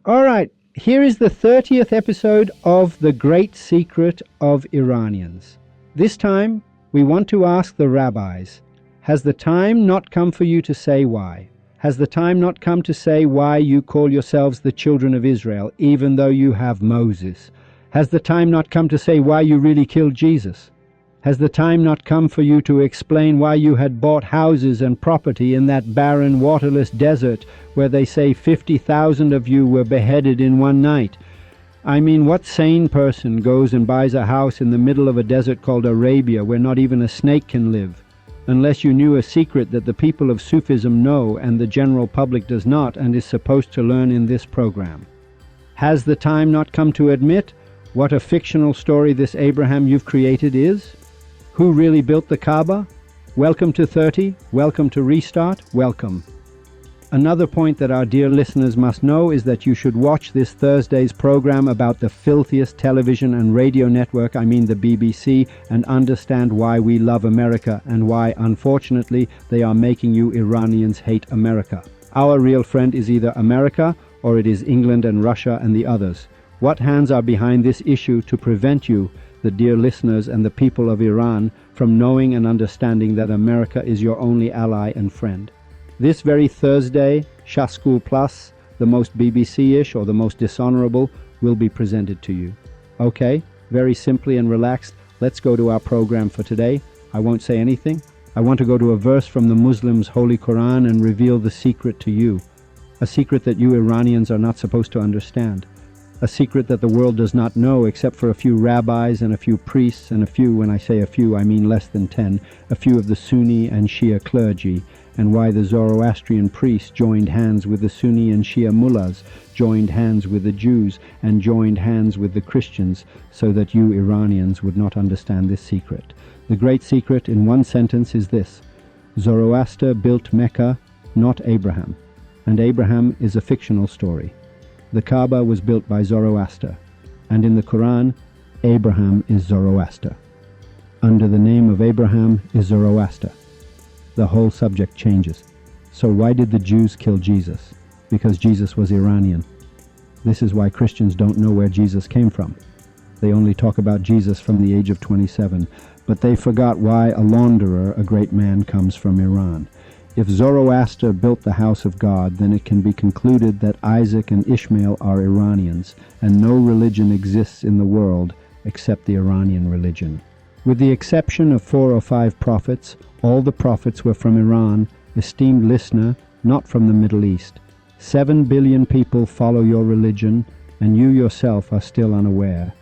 All right, here is the 30th episode of The Great Secret of Iranians. This time, we want to ask the rabbis, has the time not come for you to say why? Has the time not come to say why you call yourselves the children of Israel, even though you have Moses? Has the time not come to say why you really killed Jesus? Has the time not come for you to explain why you had bought houses and property in that barren, waterless desert where they say 50,000 of you were beheaded in one night? I mean, what sane person goes and buys a house in the middle of a desert called Arabia where not even a snake can live? Unless you knew a secret that the people of Sufism know and the general public does not and is supposed to learn in this program. Has the time not come to admit what a fictional story this Abraham you've created is? Who really built the Kaaba? Welcome to 30, welcome to Restart, welcome. Another point that our dear listeners must know is that you should watch this Thursday's program about the filthiest television and radio network, I mean the BBC, and understand why we love America and why, unfortunately, they are making you Iranians hate America. Our real friend is either America or it is England and Russia and the others. What hands are behind this issue to prevent you, the dear listeners and the people of Iran, from knowing and understanding that America is your only ally and friend? This very Thursday, Shah Plus, the most BBC-ish or the most dishonorable, will be presented to you. Okay, very simply and relaxed, let's go to our program for today. I won't say anything. I want to go to a verse from the Muslims' Holy Quran and reveal the secret to you. A secret that you Iranians are not supposed to understand. A secret that the world does not know except for a few rabbis and a few priests and a few, when I say a few, I mean less than 10, a few of the Sunni and Shia clergy, and why the Zoroastrian priests joined hands with the Sunni and Shia mullahs, joined hands with the Jews, and joined hands with the Christians, so that you Iranians would not understand this secret. The great secret in one sentence is this: Zoroaster built Mecca, not Abraham, and Abraham is a fictional story. The Kaaba was built by Zoroaster, and in the Quran, Abraham is Zoroaster. Under the name of Abraham is Zoroaster. The whole subject changes. So why did the Jews kill Jesus? Because Jesus was Iranian. This is why Christians don't know where Jesus came from. They only talk about Jesus from the age of 27, but they forgot why a launderer, a great man, comes from Iran. If Zoroaster built the house of God, then it can be concluded that Isaac and Ishmael are Iranians, and no religion exists in the world except the Iranian religion. With the exception of 4 or 5 prophets, all the prophets were from Iran, esteemed listener, not from the Middle East. 7 billion people follow your religion, and you yourself are still unaware.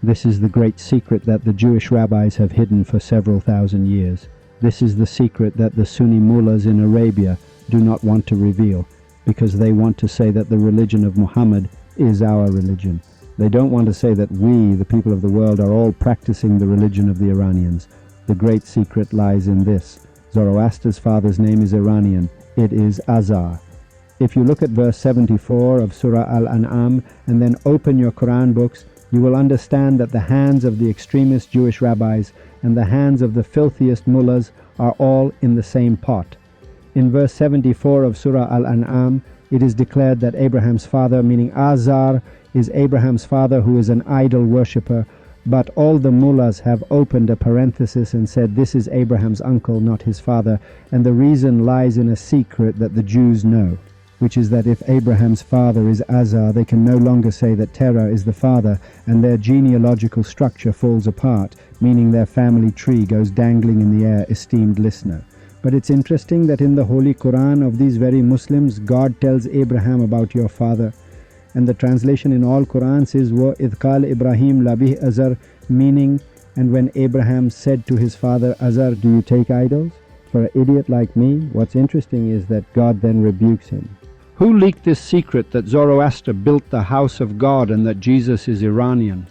This is the great secret that the Jewish rabbis have hidden for several thousand years. This is the secret that the Sunni mullahs in Arabia do not want to reveal, because they want to say that the religion of Muhammad is our religion. They don't want to say that we, the people of the world, are all practicing the religion of the Iranians. The great secret lies in this: Zoroaster's father's name is Iranian. It is Azar. If you look at verse 74 of Surah Al-An'am and then open your Quran books, you will understand that the hands of the extremist Jewish rabbis and the hands of the filthiest mullahs are all in the same pot. In verse 74 of Surah Al-An'am, it is declared that Abraham's father, meaning Azar, is Abraham's father who is an idol worshipper, but all the mullahs have opened a parenthesis and said this is Abraham's uncle, not his father, and the reason lies in a secret that the Jews know, which is that if Abraham's father is Azar, they can no longer say that Terah is the father, and their genealogical structure falls apart, meaning their family tree goes dangling in the air, esteemed listener. But it's interesting that in the Holy Quran of these very Muslims, God tells Abraham about your father, and the translation in all Quran says, وَإِذْ قَالَ إِبْرَاهِيمُ لَأَبِيهِ Azar, meaning, and when Abraham said to his father Azar, do you take idols? For an idiot like me, what's interesting is that God then rebukes him. Who leaked this secret that Zoroaster built the house of God and that Jesus is Iranian?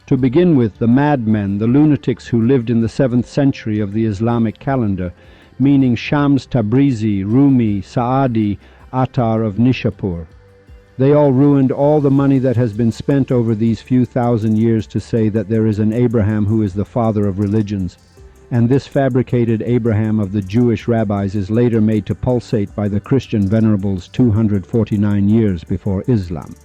To begin with, the madmen, the lunatics who lived in the 7th century of the Islamic calendar, meaning Shams Tabrizi, Rumi, Saadi, Attar of Nishapur. They all ruined all the money that has been spent over these few thousand years to say that there is an Abraham who is the father of religions. And this fabricated Abraham of the Jewish rabbis is later made to pulsate by the Christian venerables 249 years before Islam.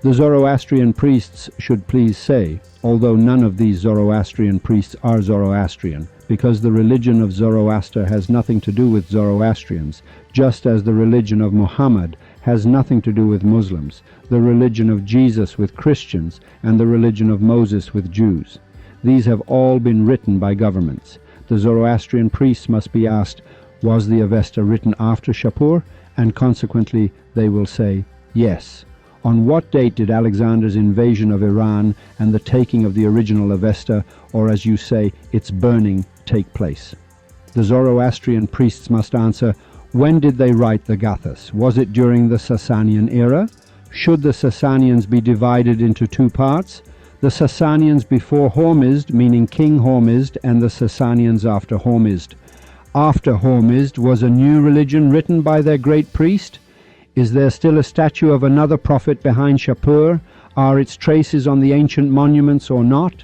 The Zoroastrian priests should please say, although none of these Zoroastrian priests are Zoroastrian, because the religion of Zoroaster has nothing to do with Zoroastrians, just as the religion of Muhammad has nothing to do with Muslims, the religion of Jesus with Christians, and the religion of Moses with Jews. These have all been written by governments. The Zoroastrian priests must be asked, was the Avesta written after Shapur? And consequently they will say, yes. On what date did Alexander's invasion of Iran and the taking of the original Avesta, or as you say, its burning, take place? The Zoroastrian priests must answer, when did they write the Gathas? Was it during the Sasanian era? Should the Sasanians be divided into two parts? The Sasanians before Hormizd, meaning King Hormizd, and the Sasanians after Hormizd. After Hormizd was a new religion written by their great priest? Is there still a statue of another prophet behind Shapur? Are its traces on the ancient monuments or not?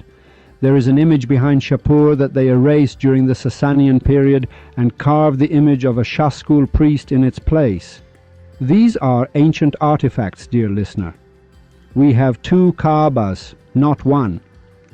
There is an image behind Shapur that they erased during the Sasanian period and carved the image of a Shaskul priest in its place. These are ancient artifacts, dear listener. We have two Kaabas, not one.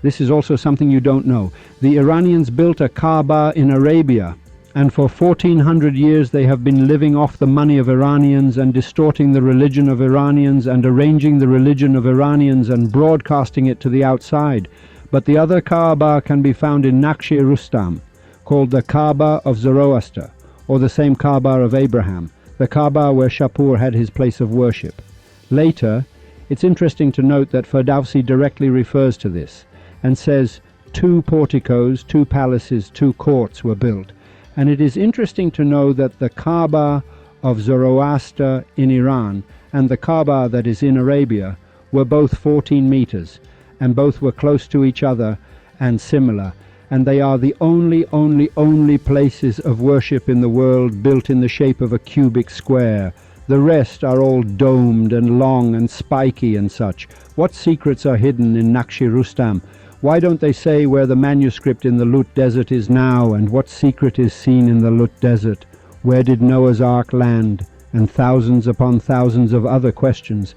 This is also something you don't know. The Iranians built a Kaaba in Arabia, and for 1400 years they have been living off the money of Iranians and distorting the religion of Iranians and arranging the religion of Iranians and broadcasting it to the outside. But the other Kaaba can be found in Naqsh-e Rustam, called the Kaaba of Zoroaster, or the same Kaaba of Abraham, the Kaaba where Shapur had his place of worship. Later, it's interesting to note that Ferdowsi directly refers to this and says 2 porticos, 2 palaces, 2 courts were built. And it is interesting to know that the Kaaba of Zoroaster in Iran and the Kaaba that is in Arabia were both 14 meters, and both were close to each other and similar, and they are the only places of worship in the world built in the shape of a cubic square. The rest are all domed and long and spiky and such. What secrets are hidden in Naqsh-e Rustam? Why don't they say where the manuscript in the Lut Desert is now, and what secret is seen in the Lut Desert? Where did Noah's Ark land? And thousands upon thousands of other questions.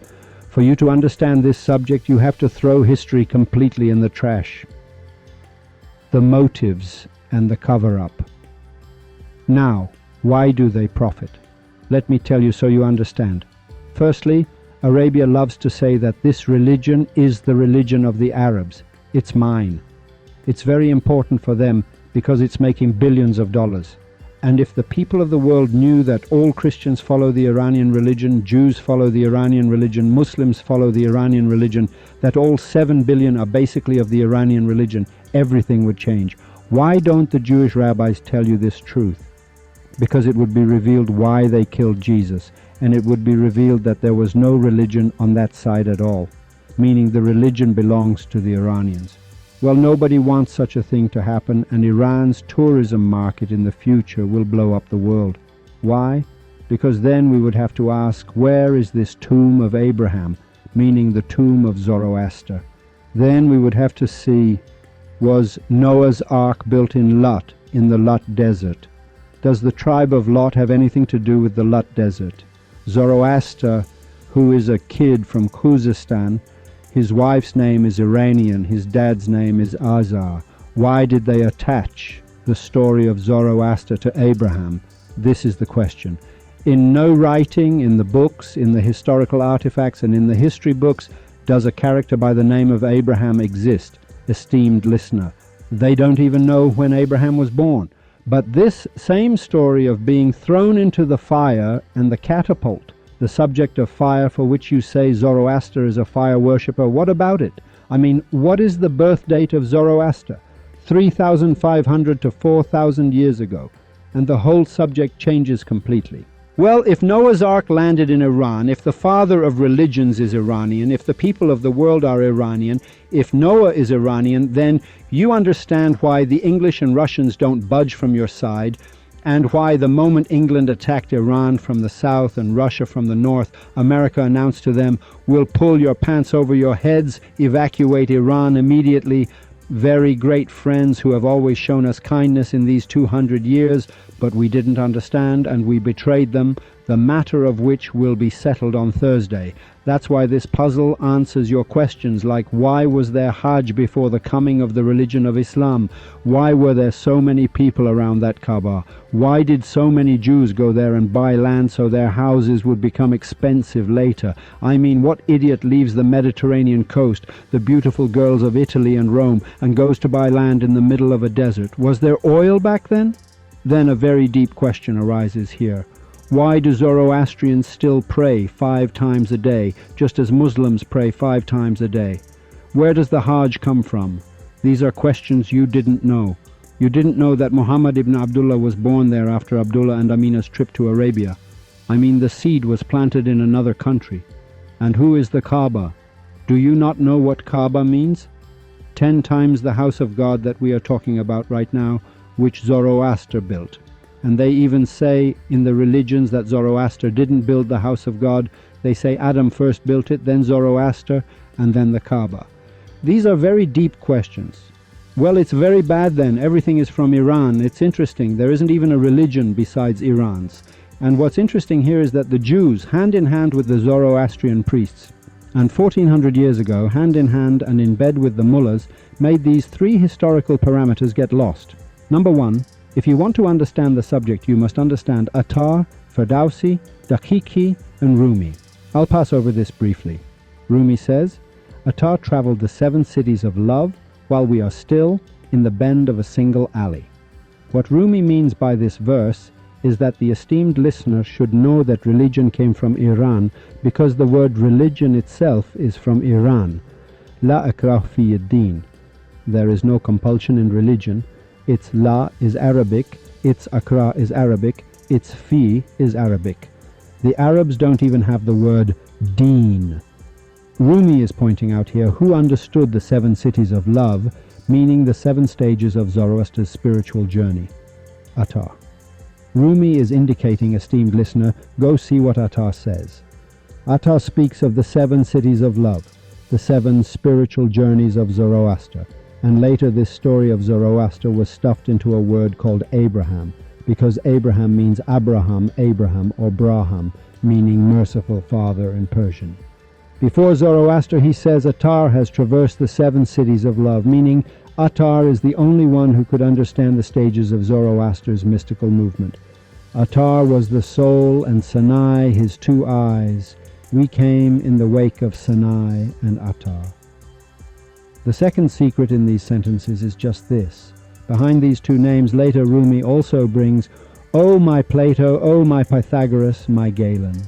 For you to understand this subject, you have to throw history completely in the trash. The motives and the cover-up. Now, why do they profit? Let me tell you so you understand. Firstly, Arabia loves to say that this religion is the religion of the Arabs. It's mine. It's very important for them because it's making billions of dollars. And if the people of the world knew that all Christians follow the Iranian religion, Jews follow the Iranian religion, Muslims follow the Iranian religion, that all 7 billion are basically of the Iranian religion, everything would change. Why don't the Jewish rabbis tell you this truth? Because it would be revealed why they killed Jesus, and it would be revealed that there was no religion on that side at all, meaning the religion belongs to the Iranians. Well, nobody wants such a thing to happen, and Iran's tourism market in the future will blow up the world. Why? Because then we would have to ask, where is this tomb of Abraham, meaning the tomb of Zoroaster? Then we would have to see, was Noah's Ark built in Lut, in the Lut Desert? Does the tribe of Lot have anything to do with the Lut Desert? Zoroaster, who is a kid from Khuzestan, his wife's name is Iranian, his dad's name is Azar. Why did they attach the story of Zoroaster to Abraham? This is the question. In no writing, in the books, in the historical artifacts, and in the history books, does a character by the name of Abraham exist, esteemed listener. They don't even know when Abraham was born. But this same story of being thrown into the fire and the catapult, the subject of fire for which you say Zoroaster is a fire worshipper, what about it? I mean, what is the birth date of Zoroaster? 3,500 to 4,000 years ago, and the whole subject changes completely. Well, if Noah's Ark landed in Iran, if the father of religions is Iranian, if the people of the world are Iranian, if Noah is Iranian, then you understand why the English and Russians don't budge from your side, and why the moment England attacked Iran from the south and Russia from the north, America announced to them, we'll pull your pants over your heads, evacuate Iran immediately. Very great friends who have always shown us kindness in these 200 years, but we didn't understand and we betrayed them. the matter of which will be settled on Thursday. That's why this puzzle answers your questions like why was there Hajj before the coming of the religion of Islam? Why were there so many people around that Kaaba? Why did so many Jews go there and buy land so their houses would become expensive later? I mean, what idiot leaves the Mediterranean coast, the beautiful girls of Italy and Rome, and goes to buy land in the middle of a desert? Was there oil back then? Then a very deep question arises here. Why do Zoroastrians still pray 5 times a day, just as Muslims pray 5 times a day? Where does the Hajj come from? These are questions you didn't know. You didn't know that Muhammad ibn Abdullah was born there after Abdullah and Amina's trip to Arabia. I mean, the seed was planted in another country. And who is the Kaaba? Do you not know what Kaaba means? 10 times the house of God that we are talking about right now, which Zoroaster built. And they even say in the religions that Zoroaster didn't build the house of God. They say Adam first built it, then Zoroaster, and then the Kaaba. These are very deep questions. Well, it's very bad then. Everything is from Iran. It's interesting. There isn't even a religion besides Iran's. And what's interesting here is that the Jews, hand in hand with the Zoroastrian priests, and 1400 years ago, hand in hand and in bed with the mullahs, made these 3 historical parameters get lost. Number 1, if you want to understand the subject, you must understand Attar, Ferdowsi, Daqiqi, and Rumi. I'll pass over this briefly. Rumi says, Attar traveled the 7 cities of love while we are still in the bend of a single alley. What Rumi means by this verse is that the esteemed listener should know that religion came from Iran because the word religion itself is from Iran. La ikrah fi ad-din. There is no compulsion in religion. Its la is Arabic, its akra is Arabic, its fi is Arabic. The Arabs don't even have the word deen. Rumi is pointing out here who understood the 7 cities of love, meaning the 7 stages of Zoroaster's spiritual journey. Attar. Rumi is indicating, esteemed listener, go see what Attar says. Attar speaks of the 7 cities of love, the 7 spiritual journeys of Zoroaster. And later this story of Zoroaster was stuffed into a word called Abraham, because Abraham means Abraham, or Braham, meaning merciful father in Persian. Before Zoroaster, he says Attar has traversed the 7 cities of love, meaning Attar is the only one who could understand the stages of Zoroaster's mystical movement. Attar was the soul and Sanai his 2 eyes. We came in the wake of Sanai and Attar. The second secret in these sentences is just this. Behind these 2 names, later Rumi also brings, O my Plato, O my Pythagoras, my Galen.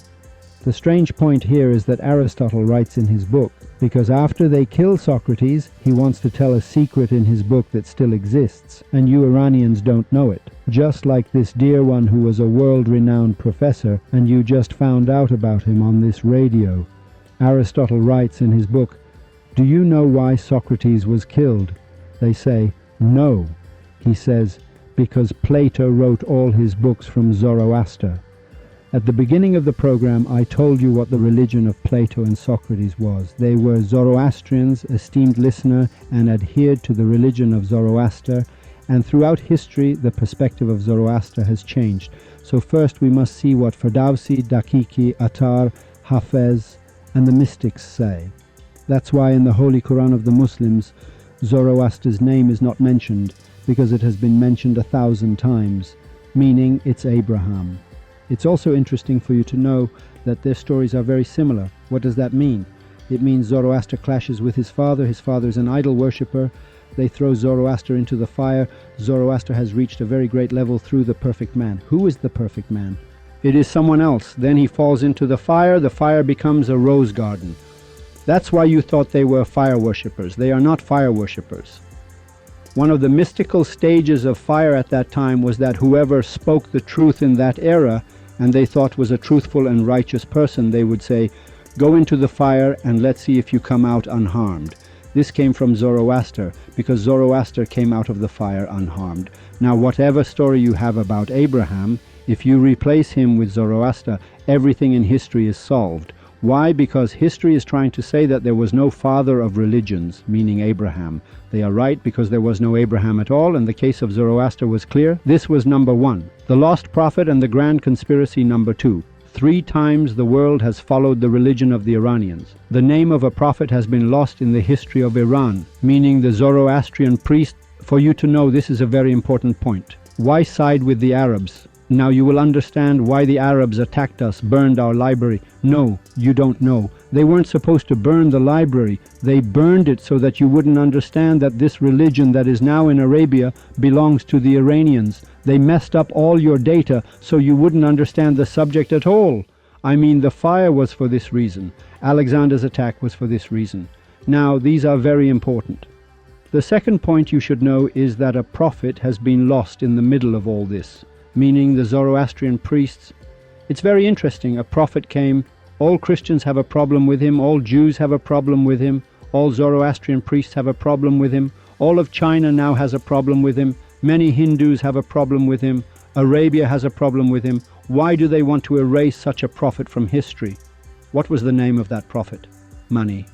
The strange point here is that Aristotle writes in his book, because after they kill Socrates, he wants to tell a secret in his book that still exists, and you Iranians don't know it. Just like this dear one who was a world-renowned professor, and you just found out about him on this radio. Aristotle writes in his book, do you know why Socrates was killed? They say, no. He says, because Plato wrote all his books from Zoroaster. At the beginning of the program, I told you what the religion of Plato and Socrates was. They were Zoroastrians, esteemed listener, and adhered to the religion of Zoroaster. And throughout history, the perspective of Zoroaster has changed. So first we must see what Ferdowsi, Daqiqi, Attar, Hafez, and the mystics say. That's why in the Holy Quran of the Muslims, Zoroaster's name is not mentioned, because it has been mentioned 1,000 times, meaning it's Abraham. It's also interesting for you to know that their stories are very similar. What does that mean? It means Zoroaster clashes with his father is an idol worshipper. They throw Zoroaster into the fire. Zoroaster has reached a very great level through the perfect man. Who is the perfect man? It is someone else. Then he falls into the fire becomes a rose garden. That's why you thought they were fire worshippers. They are not fire worshippers. One of the mystical stages of fire at that time was that whoever spoke the truth in that era, and they thought was a truthful and righteous person, they would say, go into the fire and let's see if you come out unharmed. This came from Zoroaster, because Zoroaster came out of the fire unharmed. Now, whatever story you have about Abraham, if you replace him with Zoroaster, everything in history is solved. Why? Because history is trying to say that there was no father of religions, meaning Abraham. They are right, because there was no Abraham at all, and the case of Zoroaster was clear. This was number 1. The lost prophet and the grand conspiracy number 2. 3 times the world has followed the religion of the Iranians. The name of a prophet has been lost in the history of Iran, meaning the Zoroastrian priest. For you to know, this is a very important point. Why side with the Arabs? Now you will understand why the Arabs attacked us, burned our library. No, you don't know. They weren't supposed to burn the library. They burned it so that you wouldn't understand that this religion that is now in Arabia belongs to the Iranians. They messed up all your data so you wouldn't understand the subject at all. I mean, the fire was for this reason. Alexander's attack was for this reason. Now, these are very important. The second point you should know is that a prophet has been lost in the middle of all this, meaning the Zoroastrian priests. It's very interesting. A prophet came. All Christians have a problem with him. All Jews have a problem with him. All Zoroastrian priests have a problem with him. All of China now has a problem with him. Many Hindus have a problem with him. Arabia has a problem with him. Why do they want to erase such a prophet from history? What was the name of that prophet? Money.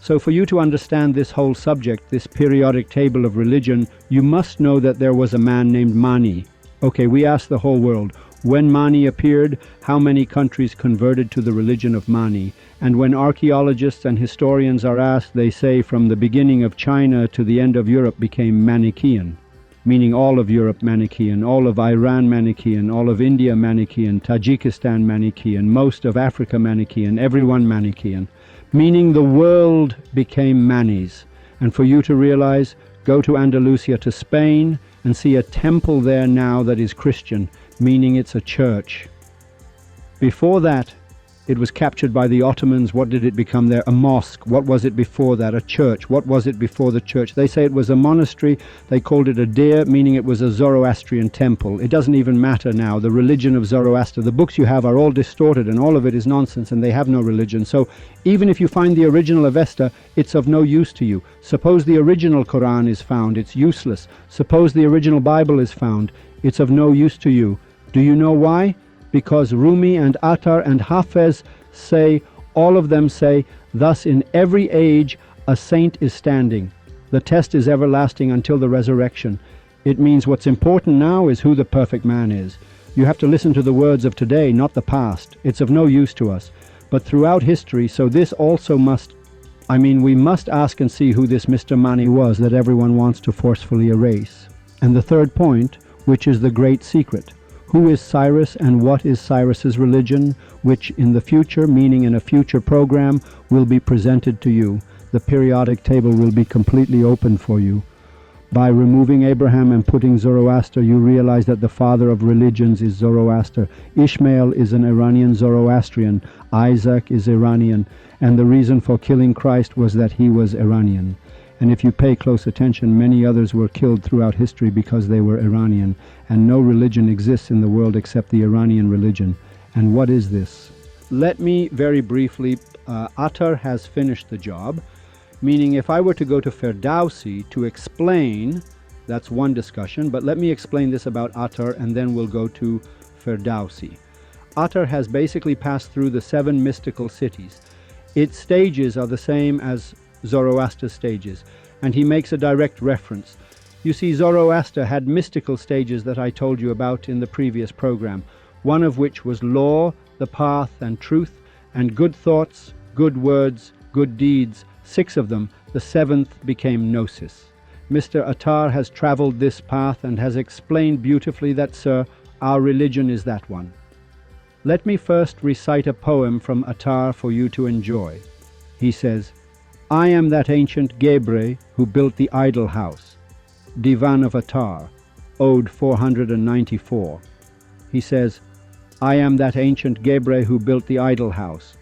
So for you to understand this whole subject, this periodic table of religion, you must know that there was a man named Mani. Okay, we asked the whole world, when Mani appeared, how many countries converted to the religion of Mani? And when archaeologists and historians are asked, they say from the beginning of China to the end of Europe became Manichaean, meaning all of Europe Manichaean, all of Iran Manichaean, all of India Manichaean, Tajikistan Manichaean, most of Africa Manichaean, everyone Manichaean, meaning the world became Manis. And for you to realize, go to Andalusia, to Spain, and see a temple there now that is Christian, meaning it's a church. Before that, it was captured by the Ottomans. What did it become there? A mosque. What was it before that? A church. What was it before the church? They say it was a monastery. They called it a dir, meaning it was a Zoroastrian temple. It doesn't even matter now. The religion of Zoroaster, the books you have are all distorted and all of it is nonsense and they have no religion. So even if you find the original Avesta, it's of no use to you. Suppose the original Quran is found, it's useless. Suppose the original Bible is found, it's of no use to you. Do you know why? Because Rumi and Attar and Hafez say, all of them say, thus in every age a saint is standing. The test is everlasting until the resurrection. It means what's important now is who the perfect man is. You have to listen to the words of today, not the past. It's of no use to us. But throughout history, so this also must, we must ask and see who this Mr. Mani was that everyone wants to forcefully erase. And the third point, which is the great secret. Who is Cyrus and what is Cyrus's religion, which in the future, meaning in a future program, will be presented to you. The periodic table will be completely open for you. By removing Abraham and putting Zoroaster, you realize that the father of religions is Zoroaster. Ishmael is an Iranian Zoroastrian. Isaac is Iranian. And the reason for killing Christ was that he was Iranian. And if you pay close attention, many others were killed throughout history because they were Iranian. And no religion exists in the world except the Iranian religion. And what is this? Let me very briefly, Attar has finished the job. Meaning if I were to go to Ferdowsi to explain, that's one discussion, but let me explain this about Attar and then we'll go to Ferdowsi. Attar has basically passed through the 7 mystical cities. Its stages are the same as Zoroaster's stages, and he makes a direct reference. You see, Zoroaster had mystical stages that I told you about in the previous program, one of which was law, the path, and truth, and good thoughts, good words, good deeds, 6 of them. The 7th became gnosis. Mr. Attar has traveled this path and has explained beautifully that, sir, our religion is that one. Let me first recite a poem from Attar for you to enjoy. He says, I am that ancient Gebre who built the idol house. Divan of Attar, Ode 494. He says, I am that ancient Gebre who built the idol house.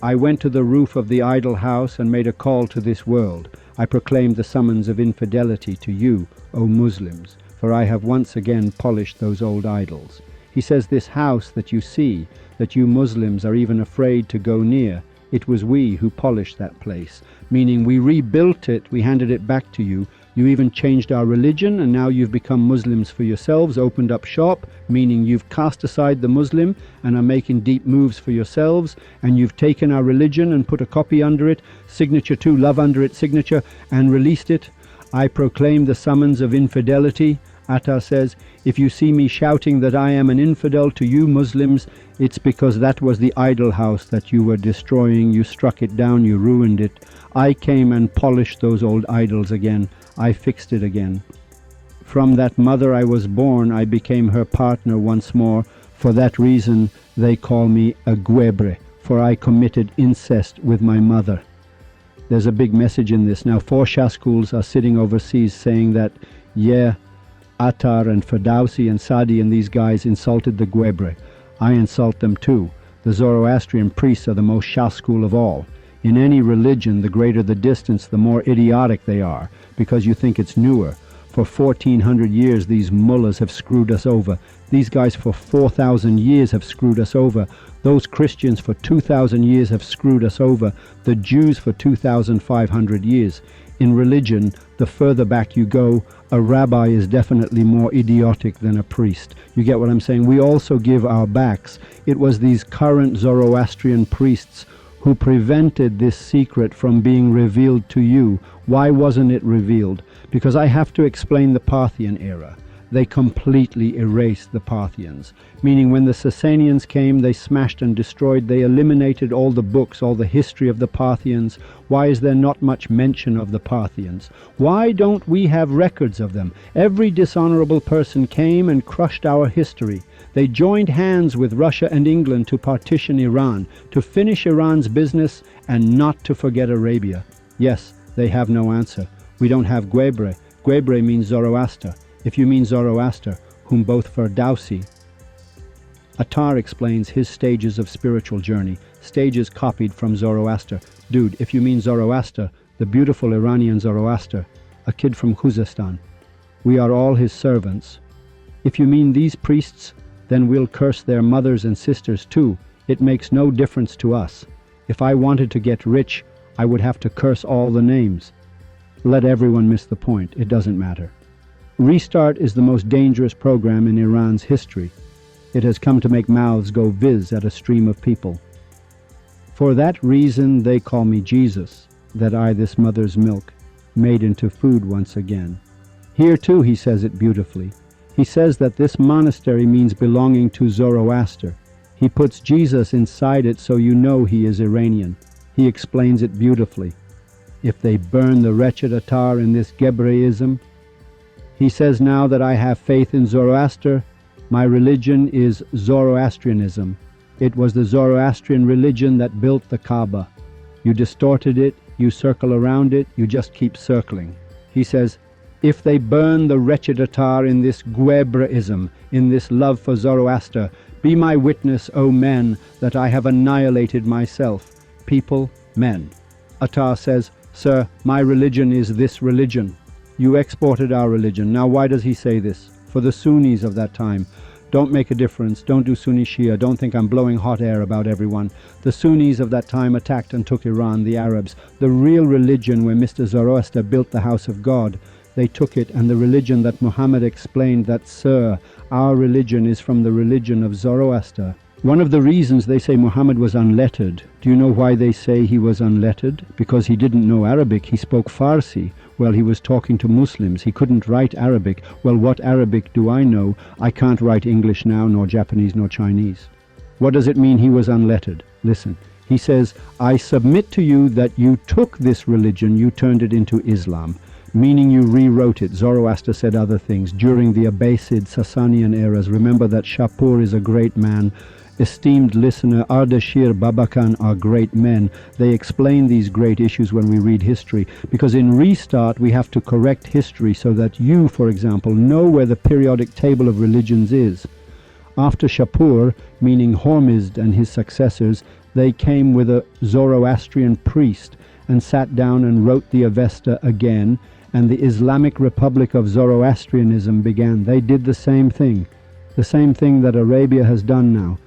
I went to the roof of the idol house and made a call to this world. I proclaimed the summons of infidelity to you, O Muslims, for I have once again polished those old idols. He says this house that you see, that you Muslims are even afraid to go near, it was we who polished that place, meaning we rebuilt it, we handed it back to you. You even changed our religion, and now you've become Muslims for yourselves, opened up shop, meaning you've cast aside the Muslim and are making deep moves for yourselves, and you've taken our religion and put a copy under it, signature to, love under it, signature, and released it. I proclaim the summons of infidelity. Atta says, if you see me shouting that I am an infidel to you Muslims, it's because that was the idol house that you were destroying. You struck it down, you ruined it. I came and polished those old idols again. I fixed it again. From that mother I was born, I became her partner once more. For that reason they call me a guebre, for I committed incest with my mother. There's a big message in this. Now 4 Shah schools are sitting overseas saying that, yeah, Attar and Ferdowsi and Sadi and these guys insulted the guebre. I insult them too. The Zoroastrian priests are the most Shah school of all. In any religion, the greater the distance, the more idiotic they are, because you think it's newer. For 1400 years, these mullahs have screwed us over. These guys for 4,000 years have screwed us over. Those Christians for 2,000 years have screwed us over. The Jews for 2,500 years. In religion, the further back you go, a rabbi is definitely more idiotic than a priest. You get what I'm saying? We also give our backs. It was these current Zoroastrian priests who prevented this secret from being revealed to you. Why wasn't it revealed? Because I have to explain the Parthian era. They completely erased the Parthians, meaning when the Sasanians came, they smashed and destroyed, they eliminated all the books, all the history of the Parthians. Why is there not much mention of the Parthians? Why don't we have records of them? Every dishonorable person came and crushed our history. They joined hands with Russia and England to partition Iran, to finish Iran's business and not to forget Arabia. Yes, they have no answer. We don't have Guebre. Guebre means Zoroaster. If you mean Zoroaster, whom both Ferdowsi, Attar explains his stages of spiritual journey, stages copied from Zoroaster. Dude, if you mean Zoroaster, the beautiful Iranian Zoroaster, a kid from Khuzestan, we are all his servants. If you mean these priests, then we'll curse their mothers and sisters too. It makes no difference to us. If I wanted to get rich, I would have to curse all the names. Let everyone miss the point. It doesn't matter. Restart is the most dangerous program in Iran's history. It has come to make mouths go viz at a stream of people. For that reason they call me Jesus, that I this mother's milk, made into food once again. Here too he says it beautifully. He says that this monastery means belonging to Zoroaster. He puts Jesus inside it so you know he is Iranian. He explains it beautifully. If they burn the wretched Attar in this Gebreism, he says now that I have faith in Zoroaster, my religion is Zoroastrianism. It was the Zoroastrian religion that built the Kaaba. You distorted it, you circle around it, you just keep circling. He says, if they burn the wretched Attar in this Guebreism, in this love for Zoroaster, be my witness, O men, that I have annihilated myself. People, men. Attar says, sir, my religion is this religion. You exported our religion. Now why does he say this? For the Sunnis of that time. Don't make a difference. Don't do Sunni Shia. Don't think I'm blowing hot air about everyone. The Sunnis of that time attacked and took Iran, the Arabs. The real religion where Mr. Zoroaster built the house of God. They took it, and the religion that Muhammad explained that, sir, our religion is from the religion of Zoroaster. One of the reasons they say Muhammad was unlettered, do you know why they say he was unlettered? Because he didn't know Arabic, he spoke Farsi. Well, he was talking to Muslims, he couldn't write Arabic. Well, what Arabic do I know? I can't write English now, nor Japanese, nor Chinese. What does it mean he was unlettered? Listen, he says, I submit to you that you took this religion, you turned it into Islam. Meaning you rewrote it. Zoroaster said other things. During the Abbasid, Sasanian eras, remember that Shapur is a great man. Esteemed listener, Ardashir, Babakan are great men. They explain these great issues when we read history, because in Restart we have to correct history so that you, for example, know where the periodic table of religions is. After Shapur, meaning Hormizd and his successors, they came with a Zoroastrian priest and sat down and wrote the Avesta again, and the Islamic Republic of Zoroastrianism began. They did the same thing that Arabia has done now.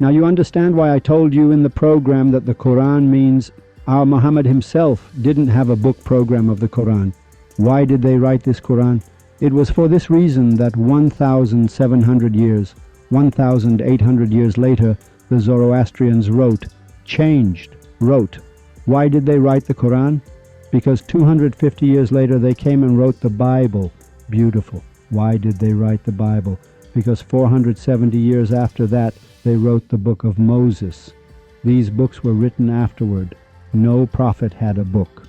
Now you understand why I told you in the program that the Quran means our Muhammad himself didn't have a book program of the Quran. Why did they write this Quran? It was for this reason that 1,700 years, 1,800 years later, the Zoroastrians wrote. Why did they write the Quran? Because 250 years later they came and wrote the Bible. Beautiful. Why did they write the Bible? Because 470 years after that, they wrote the book of Moses. These books were written afterward. No prophet had a book.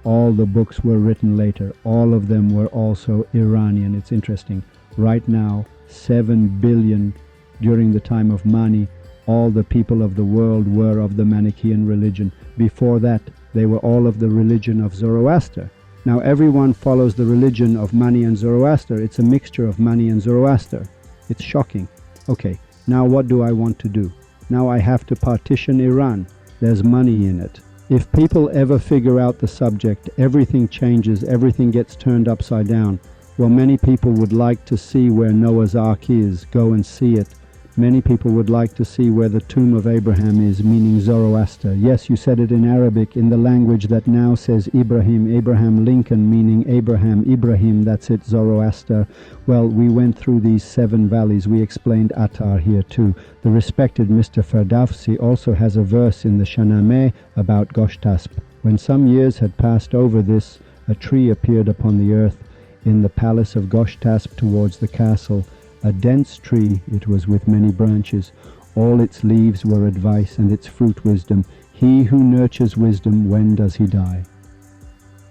All the books were written later. All of them were also Iranian. It's interesting. Right now, 7 billion, during the time of Mani, all the people of the world were of the Manichaean religion. Before that, they were all of the religion of Zoroaster. Now everyone follows the religion of Mani and Zoroaster. It's a mixture of Mani and Zoroaster. It's shocking. Okay, now what do I want to do? Now I have to partition Iran. There's money in it. If people ever figure out the subject, everything changes, everything gets turned upside down. Well, many people would like to see where Noah's Ark is. Go and see it. Many people would like to see where the tomb of Abraham is, meaning Zoroaster. Yes, you said it in Arabic, in the language that now says Ibrahim, Abraham Lincoln, meaning Abraham, Ibrahim, that's it, Zoroaster. Well, we went through these 7 valleys. We explained Attar here too. The respected Mr. Ferdowsi also has a verse in the Shahnameh about Goshtasp. When some years had passed over this, a tree appeared upon the earth in the palace of Goshtasp towards the castle. A dense tree, it was with many branches. All its leaves were advice and its fruit wisdom. He who nurtures wisdom, when does he die?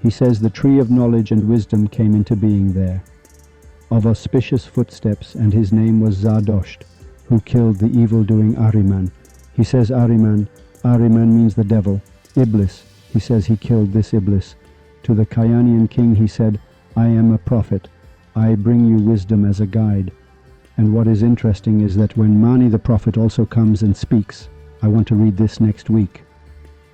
He says the tree of knowledge and wisdom came into being there, of auspicious footsteps, and his name was Zardosht, who killed the evil-doing Ahriman. He says Ahriman means the devil. Iblis, he says he killed this Iblis. To the Kayanian king he said, I am a prophet. I bring you wisdom as a guide. And what is interesting is that when Mani the prophet also comes and speaks, I want to read this next week.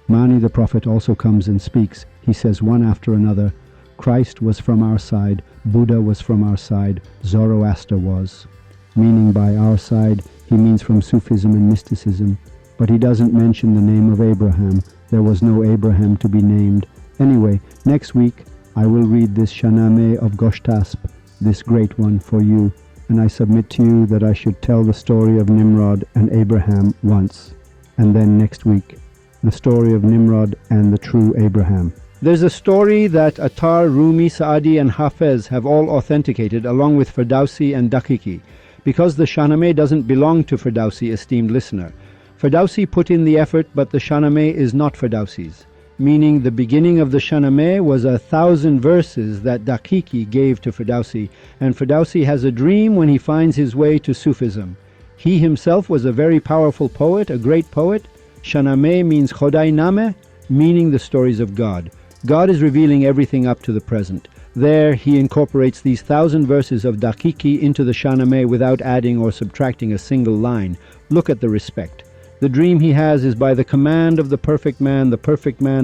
Mani the prophet also comes and speaks. He says one after another, Christ was from our side, Buddha was from our side, Zoroaster was. Meaning by our side, he means from Sufism and mysticism. But he doesn't mention the name of Abraham. There was no Abraham to be named. Anyway, next week I will read this Shahnameh of Goshtasp, this great one for you. And I submit to you that I should tell the story of Nimrod and Abraham once, and then next week, the story of Nimrod and the true Abraham. There's a story that Attar, Rumi, Saadi and Hafez have all authenticated, along with Ferdowsi and Daqiqi, because the Shahnameh doesn't belong to Ferdowsi, esteemed listener. Ferdowsi put in the effort, but the Shahnameh is not Ferdowsi's. Meaning the beginning of the Shahnameh was 1,000 verses that Daqiqi gave to Ferdowsi, and Ferdowsi has a dream when he finds his way to Sufism. He himself was a very powerful poet, a great poet. Shahnameh means Khodai Nameh, meaning the stories of God. God is revealing everything up to the present. There he incorporates these 1,000 verses of Daqiqi into the Shahnameh without adding or subtracting a single line. Look at the respect. The dream he has is by the command of the perfect man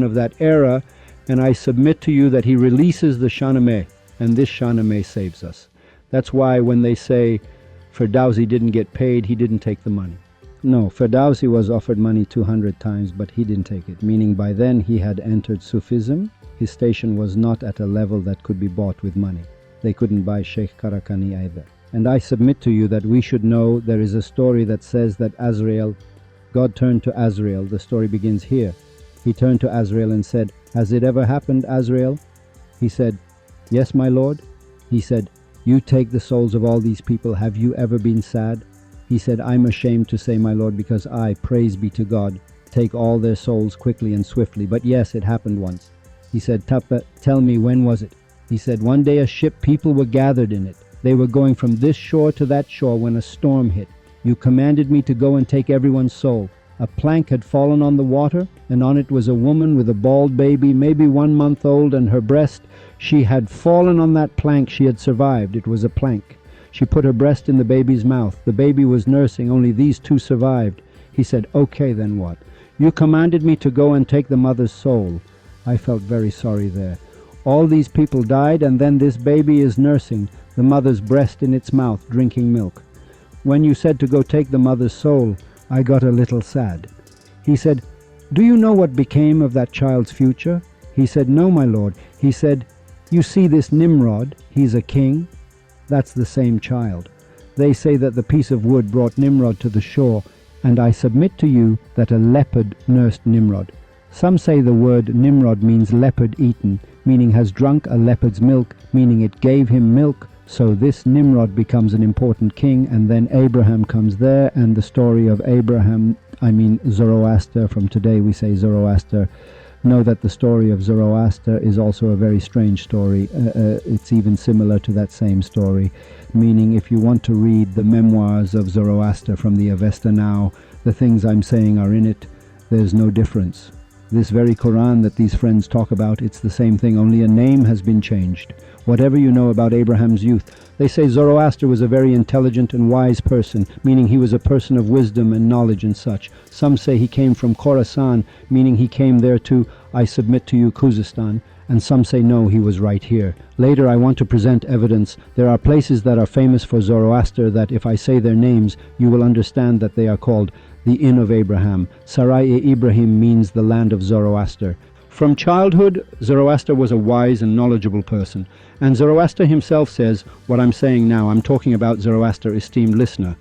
of that era, and I submit to you that he releases the Shahnameh, and this Shahnameh saves us. That's why when they say Ferdowsi didn't get paid, he didn't take the money. No, Ferdowsi was offered money 200 times, but he didn't take it, meaning by then he had entered Sufism. His station was not at a level that could be bought with money. They couldn't buy Sheikh Karakani either. And I submit to you that we should know there is a story that says that God turned to Azrael. The story begins here. He turned to Azrael and said, Has it ever happened, Azrael? He said, Yes, my Lord. He said, You take the souls of all these people. Have you ever been sad? He said, I'm ashamed to say, my Lord, because I, praise be to God, take all their souls quickly and swiftly. But yes, it happened once. He said, Tapa, tell me, when was it? He said, one day a ship, people were gathered in it. They were going from this shore to that shore when a storm hit. You commanded me to go and take everyone's soul. A plank had fallen on the water, and on it was a woman with a bald baby, maybe 1 month old, and her breast. She had fallen on that plank. She had survived. It was a plank. She put her breast in the baby's mouth. The baby was nursing. Only these 2 survived. He said, Okay, then what? You commanded me to go and take the mother's soul. I felt very sorry there. All these people died, and then this baby is nursing, the mother's breast in its mouth, drinking milk. When you said to go take the mother's soul, I got a little sad. He said, Do you know what became of that child's future? He said, No, my Lord. He said, You see this Nimrod, he's a king. That's the same child. They say that the piece of wood brought Nimrod to the shore, and I submit to you that a leopard nursed Nimrod. Some say the word Nimrod means leopard eaten, meaning has drunk a leopard's milk, meaning it gave him milk, So this Nimrod becomes an important king, and then Abraham comes there, and the story of Abraham, Zoroaster, from today we say Zoroaster. Know that the story of Zoroaster is also a very strange story. It's even similar to that same story, meaning if you want to read the memoirs of Zoroaster from the Avesta now, the things I'm saying are in it. There's no difference. This very Quran that these friends talk about, it's the same thing, only a name has been changed. Whatever you know about Abraham's youth, they say Zoroaster was a very intelligent and wise person, meaning he was a person of wisdom and knowledge and such. Some say he came from Khorasan, meaning he came there to, I submit to you, Khuzestan. And some say no, he was right here. Later I want to present evidence. There are places that are famous for Zoroaster that if I say their names, you will understand that they are called the Inn of Abraham. Sarai-e-Ibrahim means the land of Zoroaster. From childhood, Zoroaster was a wise and knowledgeable person. And Zoroaster himself says, what I'm saying now, I'm talking about Zoroaster, esteemed listener,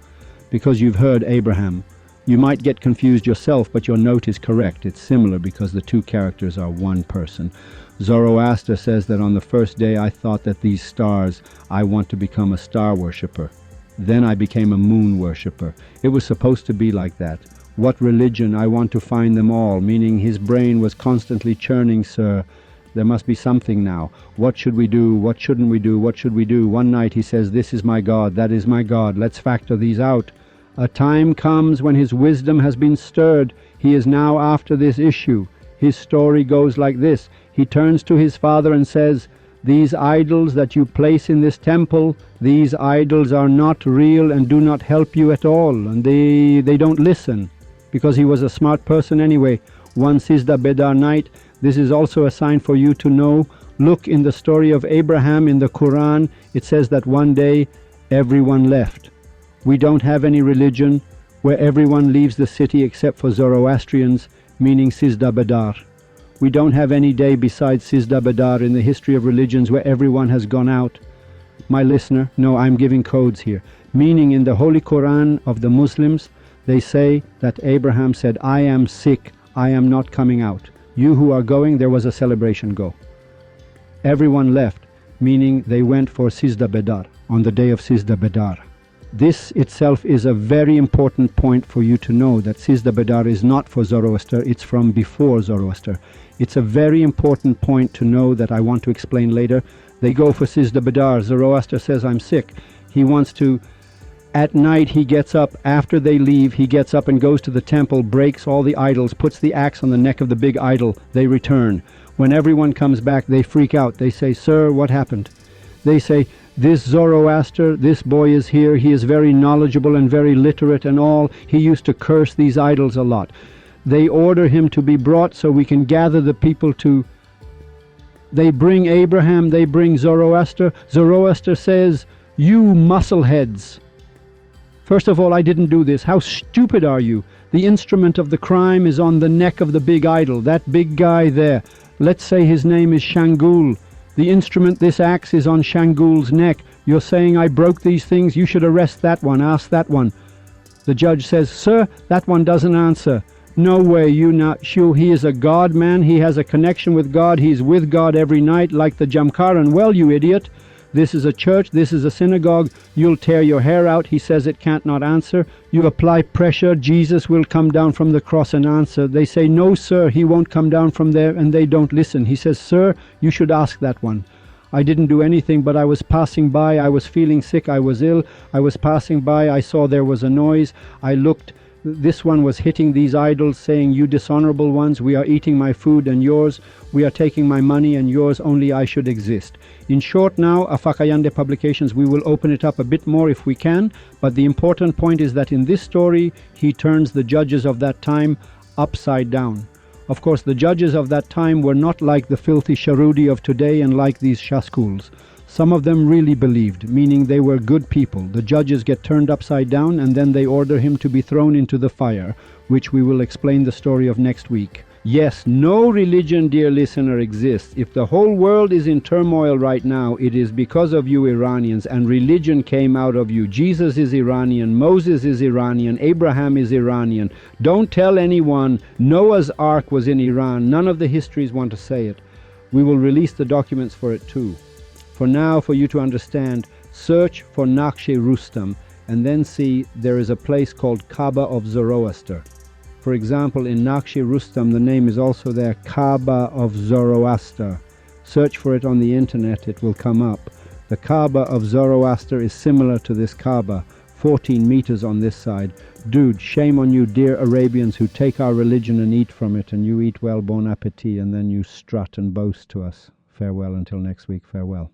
because you've heard Abraham. You might get confused yourself, but your note is correct. It's similar because the two characters are one person. Zoroaster says that on the first day I thought that these stars, I want to become a star worshipper. Then I became a moon worshipper. It was supposed to be like that. What religion? I want to find them all, meaning his brain was constantly churning, sir. There must be something now. What should we do? What shouldn't we do? What should we do? One night he says, this is my God, that is my God. Let's factor these out. A time comes when his wisdom has been stirred. He is now after this issue. His story goes like this. He turns to his father and says, these idols that you place in this temple, these idols are not real and do not help you at all. And they don't listen, because he was a smart person anyway. One Sizda Bedar night, this is also a sign for you to know. Look in the story of Abraham in the Quran. It says that one day everyone left. We don't have any religion where everyone leaves the city except for Zoroastrians, meaning Sizda Bedar. We don't have any day besides Sizda Bedar in the history of religions where everyone has gone out. My listener, no, I'm giving codes here. Meaning in the Holy Quran of the Muslims, they say that Abraham said, I am sick, I am not coming out. You who are going, there was a celebration, go. Everyone left, meaning they went for Sizda Bedar, on the day of Sizda Bedar. This itself is a very important point for you to know, that Sizda Bedar is not for Zoroaster, it's from before Zoroaster. It's a very important point to know that I want to explain later. They go for Sizda Bedar. Zoroaster says, I'm sick. He wants to, at night he gets up, after they leave, he gets up and goes to the temple, breaks all the idols, puts the axe on the neck of the big idol. They return. When everyone comes back, they freak out. They say, sir, what happened? They say, this Zoroaster, this boy is here. He is very knowledgeable and very literate and all. He used to curse these idols a lot. They order him to be brought so we can gather the people to... They bring Abraham, they bring Zoroaster. Zoroaster says, you muscleheads. First of all, I didn't do this. How stupid are you? The instrument of the crime is on the neck of the big idol, that big guy there. Let's say his name is Shangul. The instrument, this axe, is on Shangul's neck. You're saying I broke these things? You should arrest that one, ask that one. The judge says, sir, that one doesn't answer. No way, you not sure. He is a God man. He has a connection with God. He's with God every night like the Jamkaran. Well, you idiot. This is a church. This is a synagogue. You'll tear your hair out. He says it can't not answer. You apply pressure. Jesus will come down from the cross and answer. They say, no, sir, he won't come down from there, and they don't listen. He says, sir, you should ask that one. I didn't do anything, but I was passing by. I was feeling sick. I was ill. I was passing by. I saw there was a noise. I looked. This one was hitting these idols, saying, you dishonorable ones, we are eating my food and yours. We are taking my money and yours, only I should exist. In short now, Afakayande Publications, we will open it up a bit more if we can, but the important point is that in this story, he turns the judges of that time upside down. Of course, the judges of that time were not like the filthy Sharudi of today and like these Shaskuls. Some of them really believed, meaning they were good people. The judges get turned upside down and then they order him to be thrown into the fire, which we will explain the story of next week. Yes, no religion, dear listener, exists. If the whole world is in turmoil right now, it is because of you Iranians, and religion came out of you. Jesus is Iranian, Moses is Iranian, Abraham is Iranian. Don't tell anyone Noah's Ark was in Iran. None of the histories want to say it. We will release the documents for it too. For now, for you to understand, search for Naqsh-e Rustam, and then see there is a place called Kaaba of Zoroaster. For example, in Naqsh-e Rustam, the name is also there, Kaaba of Zoroaster. Search for it on the internet, it will come up. The Kaaba of Zoroaster is similar to this Kaaba, 14 meters on this side. Dude, shame on you, dear Arabians, who take our religion and eat from it, and you eat well, bon appetit, and then you strut and boast to us. Farewell until next week, farewell.